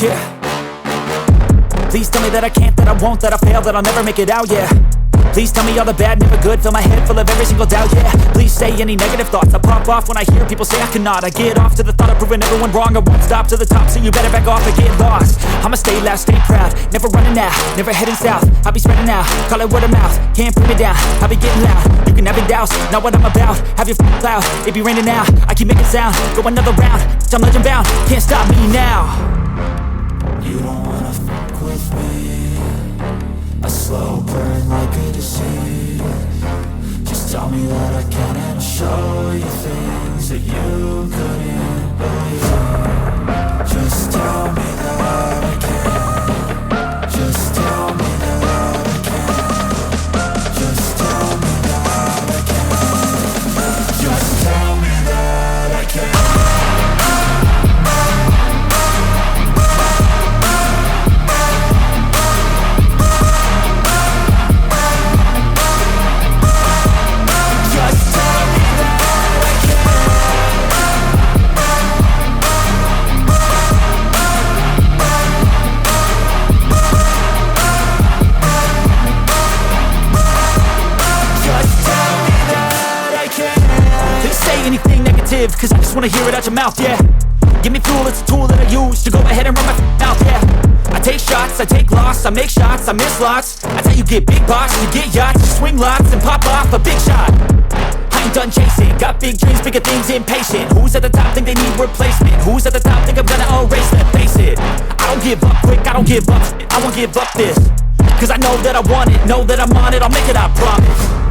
Yeah. Please tell me that I can't, that I won't, that I fail, that I'll never make it out, yeah. Please tell me all the bad, never good, fill my head full of every single doubt, yeah. Please say any negative thoughts, I pop off when I hear people say I cannot. I get off to the thought of proving everyone wrong, I won't stop to the top, so you better back off and get lost. I'ma stay loud, stay proud, never running out, never heading south. I'll be spreading out, call it word of mouth, can't put me down, I'll be getting loud. You can have your doubts, not what I'm about, have your cloud, it be raining now. I keep making sound, go another round, I'm legend bound, can't stop me now. You don't wanna fuck with me, a slow burn like a disease. Just tell me that I can and I'll show you things that you couldn't believe. Just tell me that I can. Just tell me that I can. Just tell me that I can. Just tell me that I can. Anything negative, cause I just wanna hear it out your mouth, yeah. Give me fuel, it's a tool that I use to go ahead and run my mouth, yeah. I take shots, I take loss, I make shots, I miss lots. That's how you get big box, you get yachts, you swing lots and pop off a big shot. I ain't done chasing, got big dreams, bigger things, impatient. Who's at the top think they need replacement? Who's at the top think I'm gonna erase them? Face it, I don't give up quick, I don't give up shit, I won't give up this. Cause I know that I want it, know that I'm on it, I'll make it, I promise.